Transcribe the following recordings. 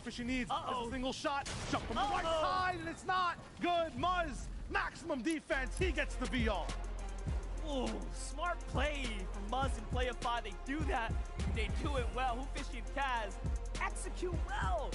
Fishy needs is a single shot. Jump from the right side, and it's not good. Muzz, maximum defense. He gets the VR. Ooh, smart play from Muzz and Playify. They do that. They do it well. Fishy and Kaz execute well.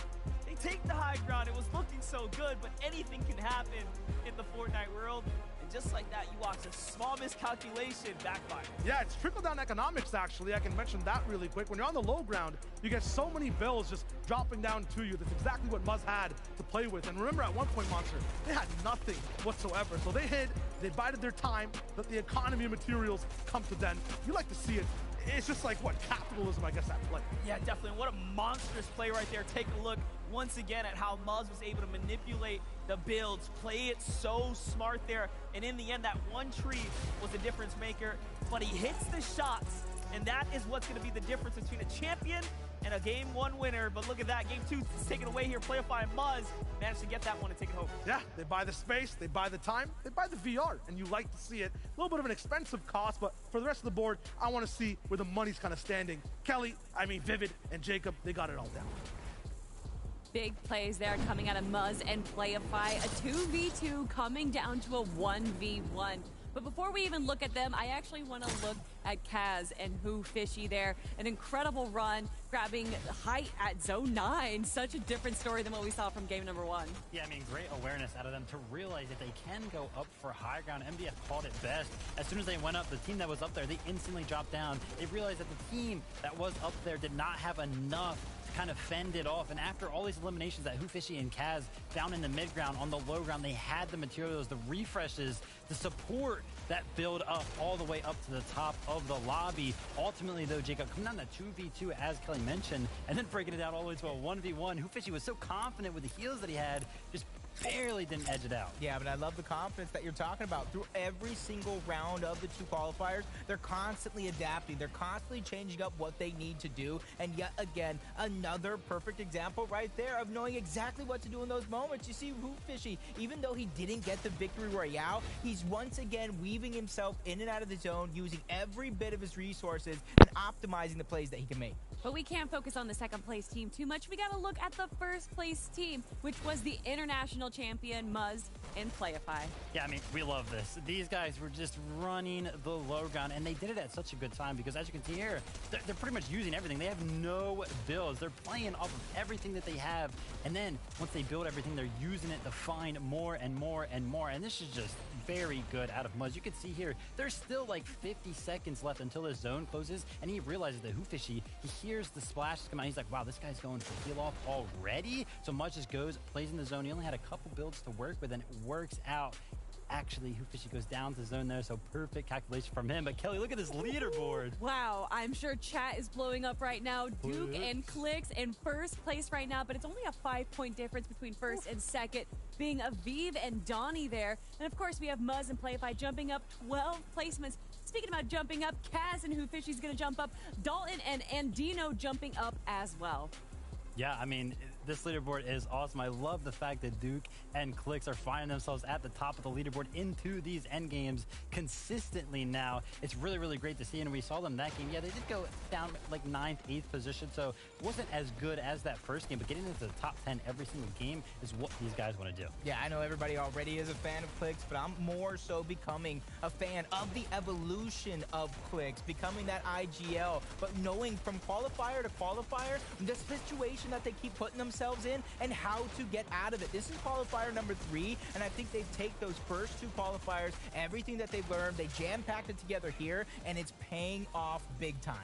They take the high ground. It was looking so good, but anything can happen in the Fortnite world. And just like that, you watch a small miscalculation backfire. Yeah, it's trickle-down economics, actually. I can mention that really quick. When you're on the low ground, you get so many bills just dropping down to you. That's exactly what Muzz had to play with. And remember, at one point, Monster, they had nothing whatsoever. So they hid, they bided their time, let the economy of materials come to them. You like to see it. It's just like, what, capitalism, I guess, at play. Yeah, definitely. What a monstrous play right there. Take a look once again at how Muzz was able to manipulate the builds, play it so smart there. And in the end, that one tree was the difference maker. But he hits the shots, and that is what's going to be the difference between a champion and a Game 1 winner. But look at that. Game 2 is taken away here. Playify and Muzz managed to get that one and take it home. Yeah, they buy the space, they buy the time, they buy the VR, and you like to see it. A little bit of an expensive cost, but for the rest of the board, I want to see where the money's kind of standing. Kelly, Vivid, and Jacob, they got it all down. Big plays there coming out of Muzz and Playify. A 2v2 coming down to a 1v1. But before we even look at them, I actually want to look at Kaz and Fishy there. An incredible run, grabbing height at zone 9. Such a different story than what we saw from game number 1. Yeah, great awareness out of them to realize that they can go up for high ground. MDF called it best. As soon as they went up, the team that was up there, they instantly dropped down. They realized that the team that was up there did not have enough to kind of fend it off. And after all these eliminations that Fishy and Kaz found in the mid ground, on the low ground, they had the materials, the refreshes, the support that build up all the way up to the top of the lobby. Ultimately, though, Jacob, coming down to 2v2, as Kelly mentioned, and then breaking it down all the way to a 1v1. Fishy was so confident with the heals that he had, just barely didn't edge it out. Yeah, but I love the confidence that you're talking about. Through every single round of the 2 qualifiers, they're constantly adapting. They're constantly changing up what they need to do. And yet again, another perfect example right there of knowing exactly what to do in those moments. You see Fishy, even though he didn't get the victory royale, he's once again weaving himself in and out of the zone, using every bit of his resources and optimizing the plays that he can make. But we can't focus on the second place team too much. We got to look at the first place team, which was the international champion Muzz and Playify. Yeah, we love this. These guys were just running the low ground, and they did it at such a good time because, as you can see here, they're pretty much using everything. They have no builds. They're playing off of everything that they have, and then once they build everything, they're using it to find more and more and more, and this is just very good out of Muzz. You can see here, there's still like 50 seconds left until the zone closes, and he realizes that Fishy, he hears the splashes come out. He's like, wow, this guy's going for heal off already. So Muzz just goes, plays in the zone. He only had a couple builds to work with, and it works out. Actually, Fishy goes down to zone there, so perfect calculation from him. But Kelly, look at this leaderboard. Wow, I'm sure chat is blowing up right now. Duke and Clicks in first place right now, but it's only a 5-point difference between first and second, being Aviv and Donnie there. And of course, we have Muzz and Playify jumping up 12 placements. Speaking about jumping up, Kaz and Fishy's going to jump up. Dalton and Andino jumping up as well. Yeah, this leaderboard is awesome. I love the fact that Duke and Clicks are finding themselves at the top of the leaderboard into these end games consistently now. It's really, really great to see, and we saw them that game. Yeah, they did go down like 9th, 8th position, so it wasn't as good as that first game, but getting into the top 10 every single game is what these guys want to do. Yeah, I know everybody already is a fan of Clicks, but I'm more so becoming a fan of the evolution of Clicks, becoming that IGL, but knowing from qualifier to qualifier, the situation that they keep putting themselves in and how to get out of it. This is qualifier number 3, and I think they take those first 2 qualifiers, everything that they've learned, they jam-packed it together here, and it's paying off big time.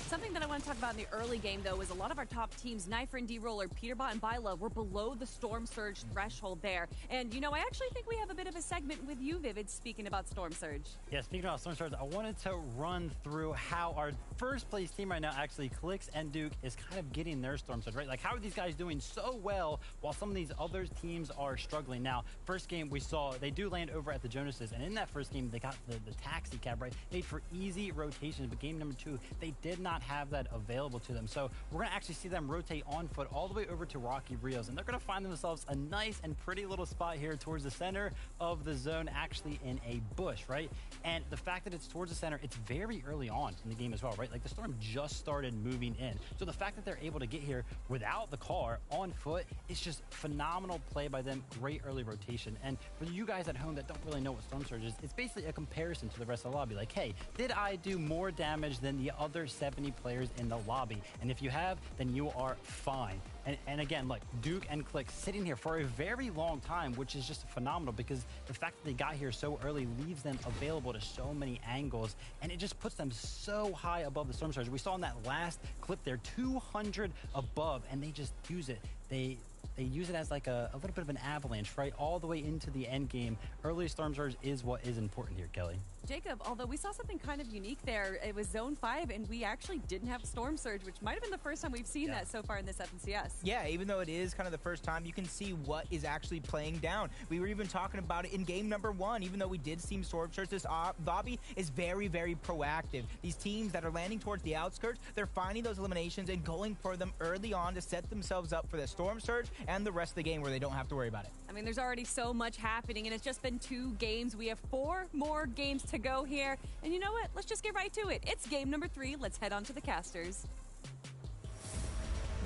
Something that I want to talk about in the early game, though, is a lot of our top teams, Knifer and D-Roller, Peterbot and Byla, were below the Storm Surge threshold there. And, I actually think we have a bit of a segment with you, Vivid, speaking about Storm Surge. Yeah, speaking about Storm Surge, I wanted to run through how our first place team right now, actually, Clicks and Duke, is kind of getting their Storm Surge, right? Like, how are these guys doing so well while some of these other teams are struggling? Now, first game we saw, they do land over at the Jonas's, and in that first game, they got the taxi cab, right? Made for easy rotations, but game number 2, they did not have that available to them. So we're going to actually see them rotate on foot all the way over to Rocky Rios, and they're going to find themselves a nice and pretty little spot here towards the center of the zone, actually in a bush, right? And the fact that it's towards the center, it's very early on in the game as well, right? Like the Storm just started moving in. So the fact that they're able to get here without the car on foot is just phenomenal play by them. Great early rotation. And for you guys at home that don't really know what Storm Surge is, it's basically a comparison to the rest of the lobby. Like, hey, did I do more damage than the other 70 players in the lobby? And if you have, then you are fine. And again, look, Duke and Click sitting here for a very long time, which is just phenomenal because the fact that they got here so early leaves them available to so many angles, and it just puts them so high above the Storm Surge. We saw in that last clip there, 200 above, and they just use it. They use it as like a little bit of an avalanche, right? All the way into the end game. Early Storm Surge is what is important here, Kelly. Jacob, although we saw something kind of unique there, it was Zone 5, and we actually didn't have Storm Surge, which might have been the first time we've seen that so far in this FNCS. Yeah, even though it is kind of the first time, you can see what is actually playing down. We were even talking about it in game number 1, even though we did see Storm Surge, this lobby is very, very proactive. These teams that are landing towards the outskirts, they're finding those eliminations and going for them early on to set themselves up for the Storm Surge and the rest of the game where they don't have to worry about it. I mean, there's already so much happening, and it's just been 2 games. We have 4 more games to go here. And you know what? Let's just get right to it. It's game number 3. Let's head on to the casters.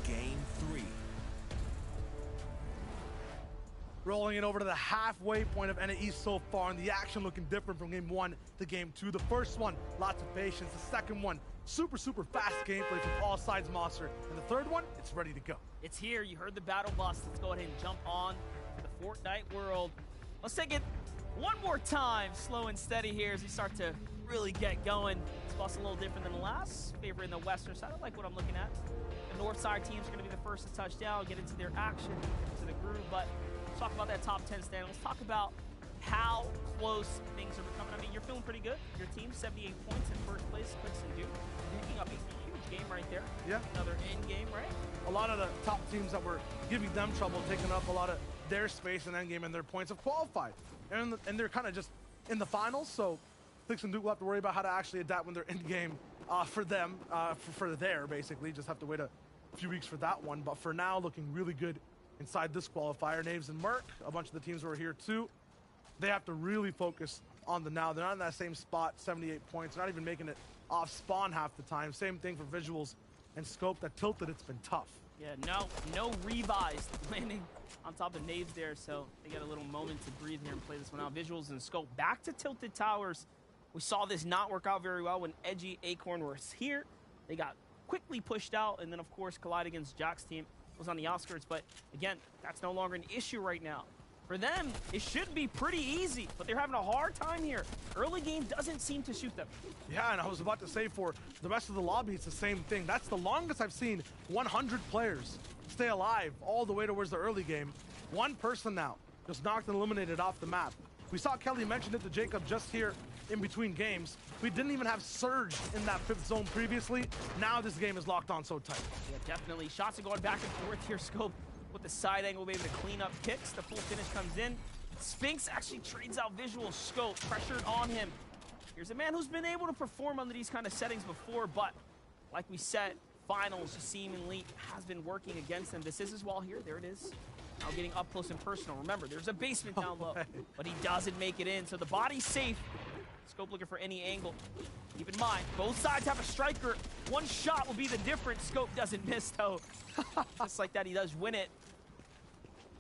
Game 3. Rolling it over to the halfway point of NA East so far, and the action looking different from game 1 to game 2. The first one, lots of patience. The second one, super fast gameplay from all sides, Monster. And the third one, it's ready to go. It's here. You heard the battle bus. Let's go ahead and jump on to the Fortnite world. Let's take it one more time, slow and steady here as we start to really get going. This bus a little different than the last. Favor in the western side. I like what I'm looking at. The north side teams are going to be the first to touch down, get into their action, into the groove. But let's talk about that top 10 stand. Let's talk about how close things are becoming. I mean, you're feeling pretty good. Your team, 78 points in first place. Clicks and Duke picking up a huge game right there. Yeah. Another end game, right? A lot of the top teams that were giving them trouble, taking up a lot of their space in endgame, and their points have qualified. And they're kind of just in the finals, so Clicks and Duke will have to worry about how to actually adapt when they're in game for them, for there, basically. Just have to wait a few weeks for that one. But for now, looking really good inside this qualifier. Naves and Merc, a bunch of the teams who are here too, they have to really focus on the now. They're not in that same spot, 78 points, not even making it off spawn half the time. Same thing for Visuals and Scope. That Tilted, it's been tough. Yeah, no revised landing on top of Naves there, so they get a little moment to breathe here and play this one out. Visuals and Scope back to Tilted Towers. We saw this not work out very well when Edgy Acorn was here. They got quickly pushed out, and then of course Collide against Jack's team was on the outskirts, but again, that's no longer an issue right now. For them, it should be pretty easy, but they're having a hard time here. Early game doesn't seem to suit them. Yeah, and I was about to say for the rest of the lobby, it's the same thing. That's the longest I've seen 100 players stay alive all the way towards the early game. One person now just knocked and eliminated off the map. We saw Kelly mention it to Jacob just here in between games. We didn't even have Surge in that 5th zone previously. Now this game is locked on so tight. Yeah, definitely. Shots are going back and forth here. Scope with the side angle, maybe to clean up kicks. The full finish comes in. Spinks actually trades out Visual. Scope pressured on him. Here's a man who's been able to perform under these kind of settings before, but like we said, finals seemingly has been working against him. This is his wall here. There it is. Now getting up close and personal. Remember, there's a basement down low, but he doesn't make it in, so the body's safe. Scope looking for any angle. Keep in mind, both sides have a striker. One shot will be the difference. Scope doesn't miss, though. Just like that, he does win it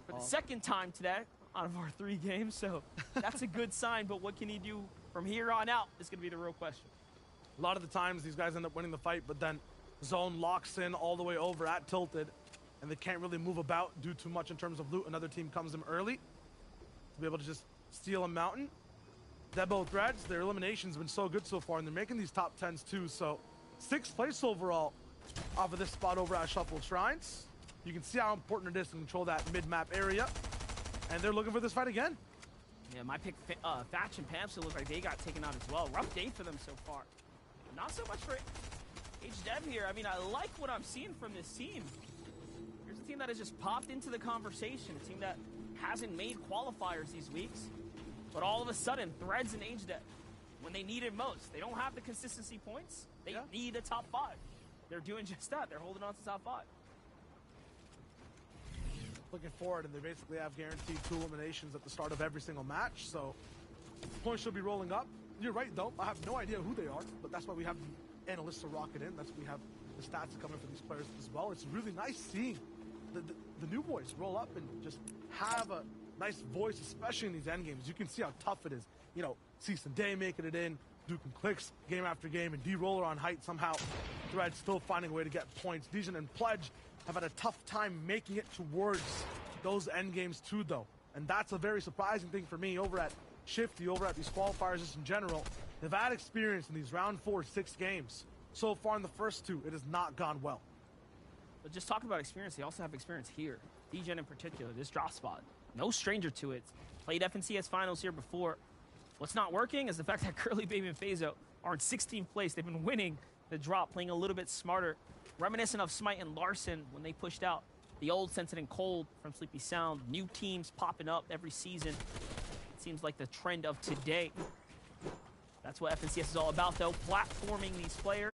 for the second time today out of our 3 games, so that's a good sign, but what can he do from here on out is going to be the real question. A lot of the times, these guys end up winning the fight, but then zone locks in all the way over at Tilted, and they can't really move about, do too much in terms of loot. Another team comes in early to be able to just steal a mountain. Debo Threads, their elimination's been so good so far, and they're making these top 10s too, so 6th place overall off of this spot over at Shuffle Shrines. You can see how important it is to control that mid-map area, and they're looking for this fight again. Yeah, my pick, Thatch and Pamsa look like they got taken out as well. Rough day for them so far. Not so much for H-Dev here. I mean, I like what I'm seeing from this team. Here's a team that has just popped into the conversation, a team that hasn't made qualifiers these weeks, but all of a sudden, Threads and H-Dev, when they need it most, they don't have the consistency points. They need a top 5. they're doing just that. They're holding on to top 5. Looking forward, and they basically have guaranteed 2 eliminations at the start of every single match, so points should be rolling up. You're right, though. I have no idea who they are, but that's why we have the analysts to rock it in. That's why we have the stats coming for these players as well. It's really nice seeing the new boys roll up and just have a nice voice, especially in these end games. You can see how tough it is. You know, Cease and Day making it in, Duke and Clicks game after game, and D-Roller on height somehow. Thread still finding a way to get points. Dijon and Pledge have had a tough time making it towards those end games too, though. And that's a very surprising thing for me over at Shifty, over at these qualifiers just in general. They've had experience in these round 4, 6 games. So far in the first 2, it has not gone well. But just talking about experience, they also have experience here. Degen in particular, this drop spot, no stranger to it. Played FNCS finals here before. What's not working is the fact that Curly Baby and Fazo are in 16th place. They've been winning the drop, playing a little bit smarter. Reminiscent of Smite and Larson when they pushed out the old Sensitive and Cold from Sleepy Sound. New teams popping up every season. It seems like the trend of today. That's what FNCS is all about, though, platforming these players.